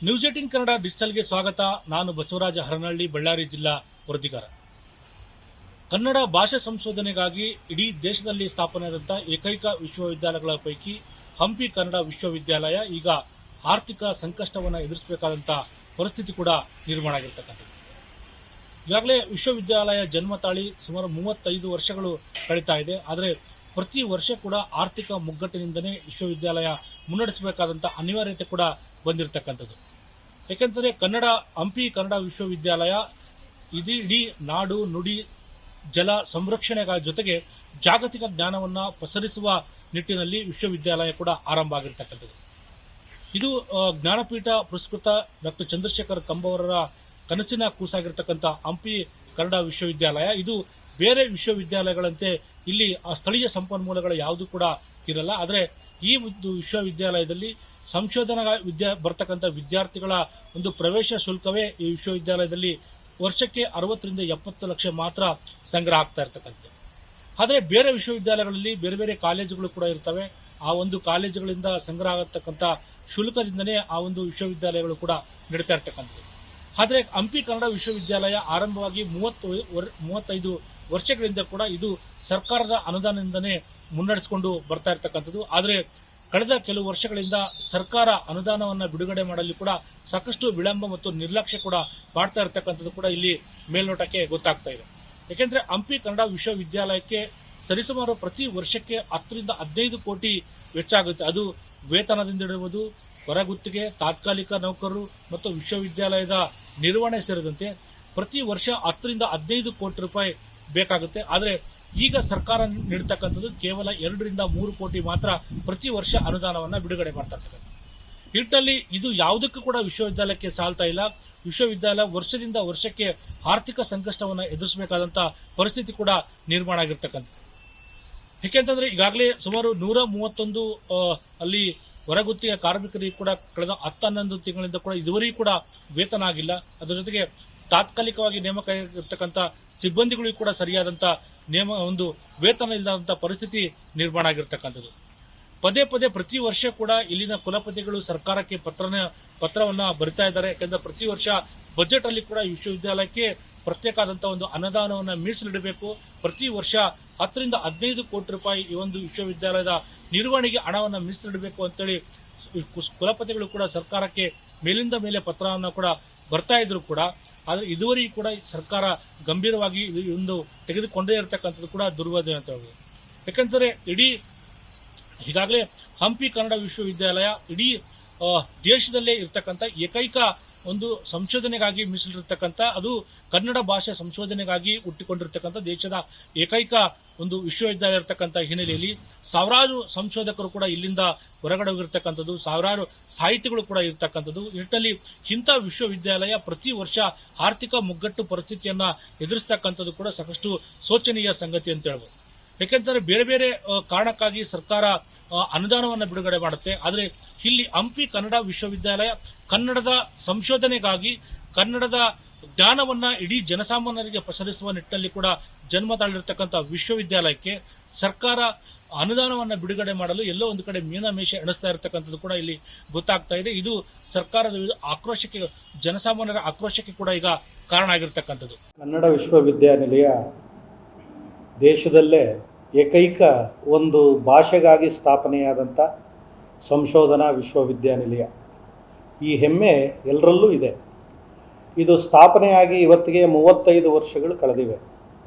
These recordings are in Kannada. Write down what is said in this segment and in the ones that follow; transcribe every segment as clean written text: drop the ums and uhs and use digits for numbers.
ನ್ಯೂಸ್ 18 ಕನ್ನಡ ಡಿಜಿಟಲ್ಗೆ ಸ್ವಾಗತ. ನಾನು ಬಸವರಾಜ ಹರನಹಳ್ಳಿ, ಬಳ್ಳಾರಿ ಜಿಲ್ಲಾ ವರದಿಗಾರ. ಕನ್ನಡ ಭಾಷಾ ಸಂಶೋಧನೆಗಾಗಿ ಇಡೀ ದೇಶದಲ್ಲಿ ಸ್ಥಾಪನೆಯಾದಂಥ ಏಕೈಕ ವಿಶ್ವವಿದ್ಯಾಲಯಗಳ ಪೈಕಿ ಹಂಪಿ ಕನ್ನಡ ವಿಶ್ವವಿದ್ಯಾಲಯ ಈಗ ಆರ್ಥಿಕ ಸಂಕಷ್ಟವನ್ನು ಎದುರಿಸಬೇಕಾದಂಥ ಪರಿಸ್ಥಿತಿ ಕೂಡ ನಿರ್ಮಾಣ ಆಗಿರ್ತಕ್ಕಂಥದ್ದು. ಈಗಾಗಲೇ ವಿಶ್ವವಿದ್ಯಾಲಯ ಜನ್ಮ ತಾಳಿ ಸುಮಾರು 35 ವರ್ಷಗಳು ಕಳೀತಾ ಇದೆ. ಆದರೆ ಪ್ರತಿ ವರ್ಷ ಕೂಡ ಆರ್ಥಿಕ ಮುಗ್ಗಟ್ಟಿನಿಂದನೇ ವಿಶ್ವವಿದ್ಯಾಲಯ ಮುನ್ನಡೆಸಬೇಕಾದಂಥ ಅನಿವಾರ್ಯತೆ ಕೂಡ ಬಂದಿರತಕ್ಕಂಥದ್ದು. ಏಕೆಂದರೆ ಹಂಪಿ ಕನ್ನಡ ವಿಶ್ವವಿದ್ಯಾಲಯ ಇಡೀ ನಾಡು ನುಡಿ ಜಲ ಸಂರಕ್ಷಣೆ ಜೊತೆಗೆ ಜಾಗತಿಕ ಜ್ಞಾನವನ್ನು ಪಸರಿಸುವ ನಿಟ್ಟಿನಲ್ಲಿ ವಿಶ್ವವಿದ್ಯಾಲಯ ಕೂಡ ಆರಂಭ ಆಗಿರ್ತಕ್ಕಂಥದ್ದು. ಇದು ಜ್ಞಾನಪೀಠ ಪುರಸ್ಕೃತ ಡಾಕ್ಟರ್ ಚಂದ್ರಶೇಖರ್ ಕಂಬಾರರ ಕನಸಿನ ಕೂಸಾಗಿರ್ತಕ್ಕಂಥ ಹಂಪಿ ಕನ್ನಡ ವಿಶ್ವವಿದ್ಯಾಲಯ ಇದು ಬೇರೆ ವಿಶ್ವವಿದ್ಯಾಲಯಗಳಂತೆ ಇಲ್ಲಿ ಸ್ಥಳೀಯ ಸಂಪನ್ಮೂಲಗಳು ಯಾವುದೂ ಕೂಡ ಇರಲ್ಲ. ಆದರೆ ಈ ಒಂದು ವಿಶ್ವವಿದ್ಯಾಲಯದಲ್ಲಿ ಸಂಶೋಧನಾ ಬರ್ತಕ್ಕಂಥ ವಿದ್ಯಾರ್ಥಿಗಳ ಒಂದು ಪ್ರವೇಶ ಶುಲ್ಕವೇ ಈ ವಿಶ್ವವಿದ್ಯಾಲಯದಲ್ಲಿ ವರ್ಷಕ್ಕೆ 60 ರಿಂದ 70 ಲಕ್ಷ ಮಾತ್ರ ಸಂಗ್ರಹ ಆಗ್ತಾ ಇರ್ತಕ್ಕಂಥದ್ದು. ಆದರೆ ಬೇರೆ ವಿಶ್ವವಿದ್ಯಾಲಯಗಳಲ್ಲಿ ಬೇರೆ ಬೇರೆ ಕಾಲೇಜುಗಳು ಕೂಡ ಇರ್ತವೆ. ಆ ಒಂದು ಕಾಲೇಜುಗಳಿಂದ ಸಂಗ್ರಹ ಆಗತಕ್ಕಂಥ ಶುಲ್ಕದಿಂದನೇ ಆ ಒಂದು ವಿಶ್ವವಿದ್ಯಾಲಯಗಳು ಕೂಡ ನಡೀತಾ ಇರ್ತಕ್ಕಂಥದ್ದು. ಆದರೆ ಹಂಪಿ ಕನ್ನಡ ವಿಶ್ವವಿದ್ಯಾಲಯ ಆರಂಭವಾಗಿ 35 ವರ್ಷಗಳಿಂದ ಕೂಡ ಇದು ಸರ್ಕಾರದ ಅನುದಾನದಿಂದನೇ ಮುನ್ನಡೆಸಿಕೊಂಡು ಬರ್ತಾ ಇರ್ತಕ್ಕಂಥದ್ದು. ಆದರೆ ಕಳೆದ ಕೆಲವು ವರ್ಷಗಳಿಂದ ಸರ್ಕಾರ ಅನುದಾನವನ್ನು ಬಿಡುಗಡೆ ಮಾಡಲು ಕೂಡ ಸಾಕಷ್ಟು ವಿಳಂಬ ಮತ್ತು ನಿರ್ಲಕ್ಷ್ಯ ಕೂಡ ಮಾಡ್ತಾ ಇರತಕ್ಕಂಥದ್ದು ಕೂಡ ಇಲ್ಲಿ ಮೇಲ್ನೋಟಕ್ಕೆ ಗೊತ್ತಾಗ್ತಾ ಇದೆ. ಯಾಕೆಂದ್ರೆ ಹಂಪಿ ಕನ್ನಡ ವಿಶ್ವವಿದ್ಯಾಲಯಕ್ಕೆ ಸರಿಸುಮಾರು ಪ್ರತಿ ವರ್ಷಕ್ಕೆ 10 ರಿಂದ 15 ಕೋಟಿ ವೆಚ್ಚ ಆಗುತ್ತೆ. ಅದು ವೇತನದಿಂದ ಹಿಡಿಯುವುದು, ಹೊರಗುತ್ತಿಗೆ, ತಾತ್ಕಾಲಿಕ ನೌಕರರು ಮತ್ತು ವಿಶ್ವವಿದ್ಯಾಲಯದ ನಿರ್ವಹಣೆ ಸೇರಿದಂತೆ ಪ್ರತಿ ವರ್ಷ 10 ರಿಂದ 15 ಕೋಟಿ ರೂಪಾಯಿ ಬೇಕಾಗುತ್ತೆ. ಆದರೆ ಈಗ ಸರ್ಕಾರ ನೀಡತಕ್ಕಂಥದ್ದು ಕೇವಲ 2 ರಿಂದ 3 ಕೋಟಿ ಮಾತ್ರ ಪ್ರತಿ ವರ್ಷ ಅನುದಾನವನ್ನು ಬಿಡುಗಡೆ ಮಾಡ್ತಾ ಇರ್ತಕ್ಕಂಥದ್ದು. ಹಿಟ್ಟಲ್ಲಿ ಇದು ಯಾವುದಕ್ಕೂ ಕೂಡ ವಿಶ್ವವಿದ್ಯಾಲಯಕ್ಕೆ ಸಾಲ್ತಾ ಇಲ್ಲ. ವಿಶ್ವವಿದ್ಯಾಲಯ ವರ್ಷದಿಂದ ವರ್ಷಕ್ಕೆ ಆರ್ಥಿಕ ಸಂಕಷ್ಟವನ್ನು ಎದುರಿಸಬೇಕಾದಂಥ ಪರಿಸ್ಥಿತಿ ಕೂಡ ನಿರ್ಮಾಣ ಆಗಿರ್ತಕ್ಕಂಥದ್ದು. ಯಾಕೆಂತಂದ್ರೆ ಈಗಾಗಲೇ ಸುಮಾರು 131 ಅಲ್ಲಿ ಹೊರಗುತ್ತಿಗೆ ಕಾರ್ಮಿಕರಿಗೆ ಕೂಡ ಕಳೆದ 10-11 ತಿಂಗಳಿಂದ ಕೂಡ ಇದುವರೆಗೂ ಕೂಡ ವೇತನ ಆಗಿಲ್ಲ. ಅದರ ಜೊತೆಗೆ ತಾತ್ಕಾಲಿಕವಾಗಿ ನೇಮಕ ಆಗಿರ್ತಕ್ಕಂಥ ಸಿಬ್ಬಂದಿಗಳಿಗೂ ಕೂಡ ಸರಿಯಾದಂಥ ವೇತನ ಇಲ್ಲದಂಥ ಪರಿಸ್ಥಿತಿ ನಿರ್ಮಾಣ ಆಗಿರ್ತಕ್ಕಂಥದ್ದು. ಪದೇ ಪದೇ ಪ್ರತಿ ವರ್ಷ ಕೂಡ ಇಲ್ಲಿನ ಕುಲಪತಿಗಳು ಸರ್ಕಾರಕ್ಕೆ ಪತ್ರವನ್ನ ಬರಿತಾ ಇದ್ದಾರೆ. ಯಾಕೆಂದ್ರೆ ಪ್ರತಿ ವರ್ಷ ಬಜೆಟ್ ಅಲ್ಲಿ ಕೂಡ ವಿಶ್ವವಿದ್ಯಾಲಯಕ್ಕೆ ಪ್ರತ್ಯೇಕ ಆದಂಥ ಒಂದು ಅನುದಾನವನ್ನು ಮೀಸಲಿಡಬೇಕು. ಪ್ರತಿ ವರ್ಷ 10 ರಿಂದ 15 ಕೋಟಿ ರೂಪಾಯಿ ಈ ಒಂದು ವಿಶ್ವವಿದ್ಯಾಲಯದ ನಿರ್ವಹಣೆಗೆ ಹಣವನ್ನು ಮೀಸಲಿಡಬೇಕು ಅಂತೇಳಿ ಕುಲಪತಿಗಳು ಕೂಡ ಸರ್ಕಾರಕ್ಕೆ ಮೇಲಿಂದ ಮೇಲೆ ಪತ್ರವನ್ನು ಕೂಡ ಬರ್ತಾ ಇದ್ರು ಕೂಡ ಆದರೆ ಇದುವರೆಗೂ ಕೂಡ ಸರ್ಕಾರ ಗಂಭೀರವಾಗಿ ಒಂದು ತೆಗೆದುಕೊಂಡೇ ಇರತಕ್ಕಂಥದ್ದು ಕೂಡ ದುರ್ವೈದ್ಯ ಅಂತ ಹೇಳ್ಬೋದು. ಯಾಕಂದರೆ ಈಗಾಗಲೇ ಹಂಪಿ ಕನ್ನಡ ವಿಶ್ವವಿದ್ಯಾಲಯ ಇಡೀ ದೇಶದಲ್ಲೇ ಇರತಕ್ಕಂಥ ಏಕೈಕ ಒಂದು ಸಂಶೋಧನೆಗಾಗಿ ಮೀಸಲಿರತಕ್ಕಂಥ, ಅದು ಕನ್ನಡ ಭಾಷೆ ಸಂಶೋಧನೆಗಾಗಿ ಹುಟ್ಟಿಕೊಂಡಿರ್ತಕ್ಕಂಥ ದೇಶದ ಏಕೈಕ ಒಂದು ವಿಶ್ವವಿದ್ಯಾಲಯ ಇರತಕ್ಕಂಥ ಹಿನ್ನೆಲೆಯಲ್ಲಿ ಸಾವಿರಾರು ಸಂಶೋಧಕರು ಕೂಡ ಇಲ್ಲಿಂದ ಹೊರಗಡೆ ಹೋಗಿರ್ತಕ್ಕಂಥದ್ದು, ಸಾವಿರಾರು ಸಾಹಿತಿಗಳು ಕೂಡ ಇರತಕ್ಕಂಥದ್ದು. ನಿಟ್ಟಿನಲ್ಲಿ ಇಂಥ ವಿಶ್ವವಿದ್ಯಾಲಯ ಪ್ರತಿ ವರ್ಷ ಆರ್ಥಿಕ ಮುಗ್ಗಟ್ಟು ಪರಿಸ್ಥಿತಿಯನ್ನ ಎದುರಿಸ್ತಕ್ಕಂಥದ್ದು ಕೂಡ ಸಾಕಷ್ಟು ಶೋಚನೀಯ ಸಂಗತಿ ಅಂತ ಹೇಳ್ಬೋದು. ಯಾಕೆಂದರೆ ಬೇರೆ ಬೇರೆ ಕಾರಣಕ್ಕಾಗಿ ಸರ್ಕಾರ ಅನುದಾನವನ್ನು ಬಿಡುಗಡೆ ಮಾಡುತ್ತೆ. ಆದರೆ ಇಲ್ಲಿ ಹಂಪಿ ಕನ್ನಡ ವಿಶ್ವವಿದ್ಯಾಲಯ ಕನ್ನಡದ ಸಂಶೋಧನೆಗಾಗಿ ಕನ್ನಡದ ಜ್ಞಾನವನ್ನ ಇಡೀ ಜನಸಾಮಾನ್ಯರಿಗೆ ಪಸರಿಸುವ ನಿಟ್ಟಿನಲ್ಲಿ ಕೂಡ ಜನ್ಮ ತಾಳಿರ್ತಕ್ಕಂಥ ವಿಶ್ವವಿದ್ಯಾಲಯಕ್ಕೆ ಸರ್ಕಾರ ಅನುದಾನವನ್ನು ಬಿಡುಗಡೆ ಮಾಡಲು ಎಲ್ಲೋ ಒಂದು ಕಡೆ ಮೀನಾಮೇಷ ಎಣಿಸ್ತಾ ಇರತಕ್ಕಂಥದ್ದು ಕೂಡ ಇಲ್ಲಿ ಗೊತ್ತಾಗ್ತಾ ಇದೆ. ಇದು ಸರ್ಕಾರದ ಆಕ್ರೋಶಕ್ಕೆ, ಜನಸಾಮಾನ್ಯರ ಆಕ್ರೋಶಕ್ಕೆ ಕೂಡ ಈಗ ಕಾರಣ ಆಗಿರ್ತಕ್ಕಂಥದ್ದು. ಕನ್ನಡ ವಿಶ್ವವಿದ್ಯಾನಿಲಯ ದೇಶದಲ್ಲೇ ಏಕೈಕ ಒಂದು ಭಾಷೆಗಾಗಿ ಸ್ಥಾಪನೆಯಾದಂಥ ಸಂಶೋಧನಾ ವಿಶ್ವವಿದ್ಯಾನಿಲಯ. ಈ ಹೆಮ್ಮೆ ಎಲ್ಲರಲ್ಲೂ ಇದೆ. ಇದು ಸ್ಥಾಪನೆಯಾಗಿ ಇವತ್ತಿಗೆ 35 ವರ್ಷಗಳು ಕಳೆದಿವೆ.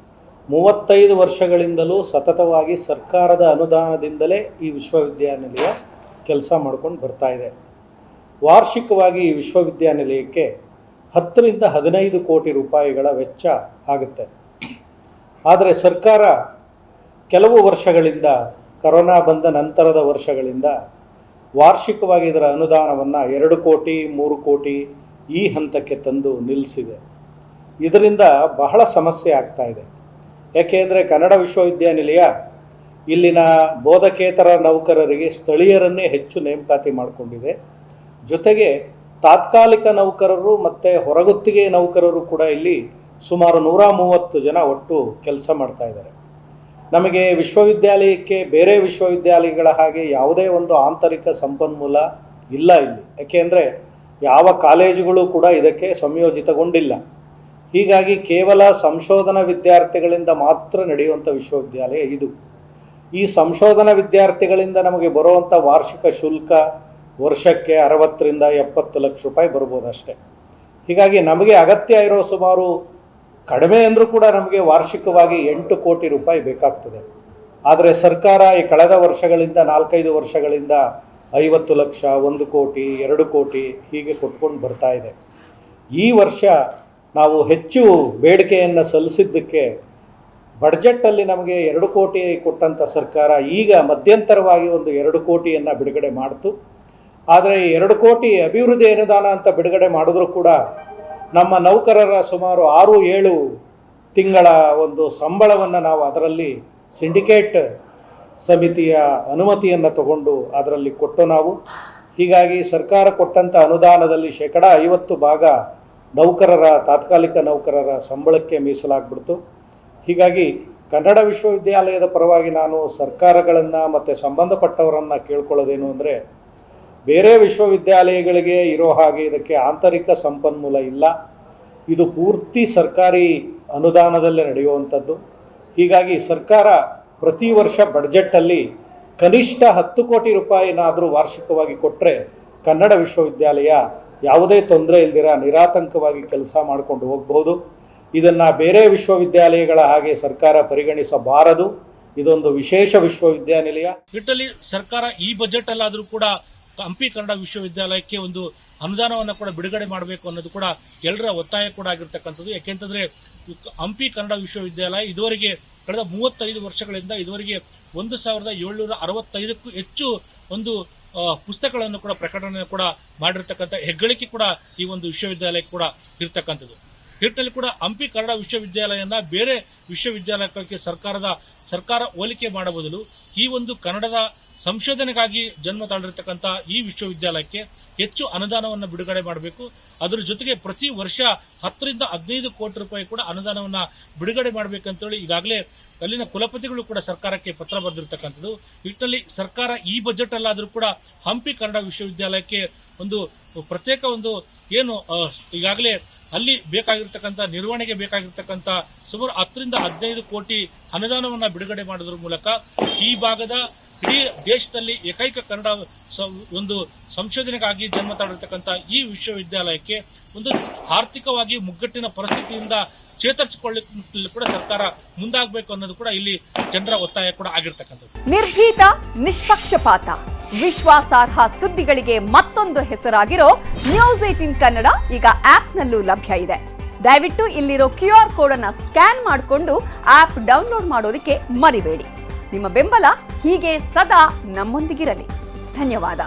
35 ವರ್ಷಗಳಿಂದಲೂ ಸತತವಾಗಿ ಸರ್ಕಾರದ ಅನುದಾನದಿಂದಲೇ ಈ ವಿಶ್ವವಿದ್ಯಾನಿಲಯ ಕೆಲಸ ಮಾಡ್ಕೊಂಡು ಬರ್ತಾ ಇದೆ. ವಾರ್ಷಿಕವಾಗಿ ಈ ವಿಶ್ವವಿದ್ಯಾನಿಲಯಕ್ಕೆ 10 ರಿಂದ 15 ಕೋಟಿ ರೂಪಾಯಿಗಳ ವೆಚ್ಚ ಆಗುತ್ತೆ. ಆದರೆ ಸರ್ಕಾರ ಕೆಲವು ವರ್ಷಗಳಿಂದ, ಕರೋನಾ ಬಂದ ನಂತರದ ವರ್ಷಗಳಿಂದ ವಾರ್ಷಿಕವಾಗಿ ಇದರ ಅನುದಾನವನ್ನು 2 ಕೋಟಿ 3 ಕೋಟಿ ಈ ಹಂತಕ್ಕೆ ತಂದು ನಿಲ್ಲಿಸಿದೆ. ಇದರಿಂದ ಬಹಳ ಸಮಸ್ಯೆ ಆಗ್ತಾ ಇದೆ. ಯಾಕೆಂದರೆ ಕನ್ನಡ ವಿಶ್ವವಿದ್ಯಾನಿಲಯ ಇಲ್ಲಿನ ಬೋಧಕೇತರ ನೌಕರರಿಗೆ ಸ್ಥಳೀಯರನ್ನೇ ಹೆಚ್ಚು ನೇಮಕಾತಿ ಮಾಡಿಕೊಂಡಿದೆ. ಜೊತೆಗೆ ತಾತ್ಕಾಲಿಕ ನೌಕರರು ಮತ್ತು ಹೊರಗುತ್ತಿಗೆ ನೌಕರರು ಕೂಡ ಇಲ್ಲಿ ಸುಮಾರು 130 ಜನ ಒಟ್ಟು ಕೆಲಸ ಮಾಡ್ತಾ ಇದ್ದಾರೆ. ನಮಗೆ ವಿಶ್ವವಿದ್ಯಾಲಯಕ್ಕೆ ಬೇರೆ ವಿಶ್ವವಿದ್ಯಾಲಯಗಳ ಹಾಗೆ ಯಾವುದೇ ಒಂದು ಆಂತರಿಕ ಸಂಪನ್ಮೂಲ ಇಲ್ಲ ಇಲ್ಲಿ. ಯಾಕೆಂದರೆ ಯಾವ ಕಾಲೇಜುಗಳು ಕೂಡ ಇದಕ್ಕೆ ಸಂಯೋಜಿತಗೊಂಡಿಲ್ಲ. ಹೀಗಾಗಿ ಕೇವಲ ಸಂಶೋಧನಾ ವಿದ್ಯಾರ್ಥಿಗಳಿಂದ ಮಾತ್ರ ನಡೆಯುವಂಥ ವಿಶ್ವವಿದ್ಯಾಲಯ ಇದು. ಈ ಸಂಶೋಧನಾ ವಿದ್ಯಾರ್ಥಿಗಳಿಂದ ನಮಗೆ ಬರುವಂಥ ವಾರ್ಷಿಕ ಶುಲ್ಕ ವರ್ಷಕ್ಕೆ 60ರಿಂದ 70 ಲಕ್ಷ ರೂಪಾಯಿ ಬರ್ಬೋದಷ್ಟೆ. ಹೀಗಾಗಿ ನಮಗೆ ಅಗತ್ಯ ಇರೋ ಸುಮಾರು ಕಡಿಮೆ ಅಂದರೂ ಕೂಡ ನಮಗೆ ವಾರ್ಷಿಕವಾಗಿ 8 ಕೋಟಿ ರೂಪಾಯಿ ಬೇಕಾಗ್ತದೆ. ಆದರೆ ಸರ್ಕಾರ ಈ ಕಳೆದ ವರ್ಷಗಳಿಂದ 4-5 ವರ್ಷಗಳಿಂದ 50 ಲಕ್ಷ, 1 ಕೋಟಿ, 2 ಕೋಟಿ ಹೀಗೆ ಕೊಟ್ಕೊಂಡು ಬರ್ತಾ ಇದೆ. ಈ ವರ್ಷ ನಾವು ಹೆಚ್ಚು ಬೇಡಿಕೆಯನ್ನು ಸಲ್ಲಿಸಿದ್ದಕ್ಕೆ ಬಡ್ಜೆಟ್ಟಲ್ಲಿ ನಮಗೆ 2 ಕೋಟಿ ಕೊಟ್ಟಂಥ ಸರ್ಕಾರ ಈಗ ಮಧ್ಯಂತರವಾಗಿ ಒಂದು 2 ಕೋಟಿಯನ್ನು ಬಿಡುಗಡೆ ಮಾಡಿತು. ಆದರೆ ಈ 2 ಕೋಟಿ ಅಭಿವೃದ್ಧಿ ಅನುದಾನ ಅಂತ ಬಿಡುಗಡೆ ಮಾಡಿದ್ರೂ ಕೂಡ ನಮ್ಮ ನೌಕರರ ಸುಮಾರು 6-7 ತಿಂಗಳ ಒಂದು ಸಂಬಳವನ್ನು ನಾವು ಅದರಲ್ಲಿ ಸಿಂಡಿಕೇಟ್ ಸಮಿತಿಯ ಅನುಮತಿಯನ್ನು ತಗೊಂಡು ಅದರಲ್ಲಿ ಕೊಟ್ಟು ನಾವು. ಹೀಗಾಗಿ ಸರ್ಕಾರ ಕೊಟ್ಟಂಥ ಅನುದಾನದಲ್ಲಿ 50% ನೌಕರರ ತಾತ್ಕಾಲಿಕ ನೌಕರರ ಸಂಬಳಕ್ಕೆ ಮೀಸಲಾಗ್ಬಿಡ್ತು. ಹೀಗಾಗಿ ಕನ್ನಡ ವಿಶ್ವವಿದ್ಯಾಲಯದ ಪರವಾಗಿ ನಾನು ಸರ್ಕಾರಗಳನ್ನು ಮತ್ತು ಸಂಬಂಧಪಟ್ಟವರನ್ನು ಕೇಳ್ಕೊಳ್ಳೋದೇನು ಅಂದರೆ, ಬೇರೆ ವಿಶ್ವವಿದ್ಯಾಲಯಗಳಿಗೆ ಇರೋ ಹಾಗೆ ಇದಕ್ಕೆ ಆಂತರಿಕ ಸಂಪನ್ಮೂಲ ಇಲ್ಲ. ಇದು ಪೂರ್ತಿ ಸರ್ಕಾರಿ ಅನುದಾನದಲ್ಲೇ ನಡೆಯುವಂಥದ್ದು. ಹೀಗಾಗಿ ಸರ್ಕಾರ ಪ್ರತಿ ವರ್ಷ ಬಡ್ಜೆಟ್ಟಲ್ಲಿ ಕನಿಷ್ಠ 10 ಕೋಟಿ ರೂಪಾಯಿನಾದರೂ ವಾರ್ಷಿಕವಾಗಿ ಕೊಟ್ಟರೆ ಕನ್ನಡ ವಿಶ್ವವಿದ್ಯಾಲಯ ಯಾವುದೇ ತೊಂದರೆ ಇಲ್ದಿರ ನಿರಾತಂಕವಾಗಿ ಕೆಲಸ ಮಾಡಿಕೊಂಡು ಹೋಗ್ಬೋದು. ಇದನ್ನು ಬೇರೆ ವಿಶ್ವವಿದ್ಯಾಲಯಗಳ ಹಾಗೆ ಸರ್ಕಾರ ಪರಿಗಣಿಸಬಾರದು. ಇದೊಂದು ವಿಶೇಷ ವಿಶ್ವವಿದ್ಯಾನಿಲಯ. ನಿಟ್ಟಲ್ಲಿ ಸರ್ಕಾರ ಈ ಬಜೆಟ್ ಅಲ್ಲಾದರೂ ಕೂಡ ಹಂಪಿ ಕನ್ನಡ ವಿಶ್ವವಿದ್ಯಾಲಯಕ್ಕೆ ಒಂದು ಅನುದಾನವನ್ನು ಕೂಡ ಬಿಡುಗಡೆ ಮಾಡಬೇಕು ಅನ್ನೋದು ಕೂಡ ಎಲ್ಲರ ಒತ್ತಾಯ ಕೂಡ ಆಗಿರ್ತಕ್ಕಂಥದ್ದು. ಯಾಕೆಂತಂದ್ರೆ ಹಂಪಿ ಕನ್ನಡ ವಿಶ್ವವಿದ್ಯಾಲಯ ಇದುವರೆಗೆ ಕಳೆದ 35 ವರ್ಷಗಳಿಂದ ಇದುವರೆಗೆ 1765ಕ್ಕೂ ಹೆಚ್ಚು ಒಂದು ಪುಸ್ತಕಗಳನ್ನು ಕೂಡ ಪ್ರಕಟಣೆ ಕೂಡ ಮಾಡಿರ್ತಕ್ಕಂಥ ಹೆಗ್ಗಳಿಕೆ ಕೂಡ ಈ ಒಂದು ವಿಶ್ವವಿದ್ಯಾಲಯಕ್ಕೆ ಕೂಡ ಇರ್ತಕ್ಕಂಥದ್ದು. ಹಿಟ್ಟಲ್ಲಿ ಕೂಡ ಹಂಪಿ ಕನ್ನಡ ವಿಶ್ವವಿದ್ಯಾಲಯನ ಬೇರೆ ವಿಶ್ವವಿದ್ಯಾಲಯಕ್ಕೆ ಸರ್ಕಾರ ಹೋಲಿಕೆ ಮಾಡುವ ಬದಲು ಈ ಒಂದು ಕನ್ನಡದ ಸಂಶೋಧನೆಗಾಗಿ ಜನ್ಮ ತಾಳಿರ್ತಕ್ಕಂಥ ಈ ವಿಶ್ವವಿದ್ಯಾಲಯಕ್ಕೆ ಹೆಚ್ಚು ಅನುದಾನವನ್ನು ಬಿಡುಗಡೆ ಮಾಡಬೇಕು. ಅದರ ಜೊತೆಗೆ ಪ್ರತಿ ವರ್ಷ 10ರಿಂದ 15 ಕೋಟಿ ರೂಪಾಯಿ ಕೂಡ ಅನುದಾನವನ್ನು ಬಿಡುಗಡೆ ಮಾಡಬೇಕಂತೇಳಿ ಈಗಾಗಲೇ ಅಲ್ಲಿನ ಕುಲಪತಿಗಳು ಕೂಡ ಸರ್ಕಾರಕ್ಕೆ ಪತ್ರ ಬರೆದಿರ್ತಕ್ಕಂಥದ್ದು. ನಿಟ್ಟಿನಲ್ಲಿ ಸರ್ಕಾರ ಈ ಬಜೆಟ್ ಅಲ್ಲಾದರೂ ಕೂಡ ಹಂಪಿ ಕನ್ನಡ ವಿಶ್ವವಿದ್ಯಾಲಯಕ್ಕೆ ಒಂದು ಪ್ರತ್ಯೇಕ ಒಂದು ಏನು ಈಗಾಗಲೇ ಅಲ್ಲಿ ಬೇಕಾಗಿರ್ತಕ್ಕಂಥ ನಿರ್ವಹಣೆಗೆ ಬೇಕಾಗಿರ್ತಕ್ಕಂಥ ಸುಮಾರು 10ರಿಂದ 15 ಕೋಟಿ ಅನುದಾನವನ್ನು ಬಿಡುಗಡೆ ಮಾಡೋದ್ರ ಮೂಲಕ ಈ ಭಾಗದ ಇಡೀ ದೇಶದಲ್ಲಿ ಏಕೈಕ ಕನ್ನಡ ಒಂದು ಸಂಶೋಧನೆಗಾಗಿ ಜನ್ಮ ತಾಳಿರ್ತಕ್ಕಂಥ ಈ ವಿಶ್ವವಿದ್ಯಾಲಯಕ್ಕೆ ಒಂದು ಆರ್ಥಿಕವಾಗಿ ಮುಗ್ಗಟ್ಟಿನ ಪರಿಸ್ಥಿತಿಯಿಂದ ಚೇತರಿಸಿಕೊಳ್ಳಲು ಕೂಡ ಸರ್ಕಾರ ಮುಂದಾಗಬೇಕು ಅನ್ನೋದು ಕೂಡ ಇಲ್ಲಿ ಜನರ ಒತ್ತಾಯ ಕೂಡ ಆಗಿರ್ತಕ್ಕಂಥದ್ದು. ನಿರ್ಭೀತ, ನಿಷ್ಪಕ್ಷಪಾತ, ವಿಶ್ವಾಸಾರ್ಹ ಸುದ್ದಿಗಳಿಗೆ ಮತ್ತೊಂದು ಹೆಸರಾಗಿರೋ ನ್ಯೂಸ್ 18 ಕನ್ನಡ ಈಗ ಆಪ್ನಲ್ಲೂ ಲಭ್ಯ ಇದೆ. ದಯವಿಟ್ಟು ಇಲ್ಲಿರೋ QR ಕೋಡ್ ಅನ್ನ ಸ್ಕ್ಯಾನ್ ಮಾಡಿಕೊಂಡು ಆಪ್ ಡೌನ್ಲೋಡ್ ಮಾಡೋದಕ್ಕೆ ಮರಿಬೇಡಿ. ನಿಮ್ಮ ಬೆಂಬಲ ಹೀಗೆ ಸದಾ ನಮ್ಮೊಂದಿಗಿರಲಿ. ಧನ್ಯವಾದ.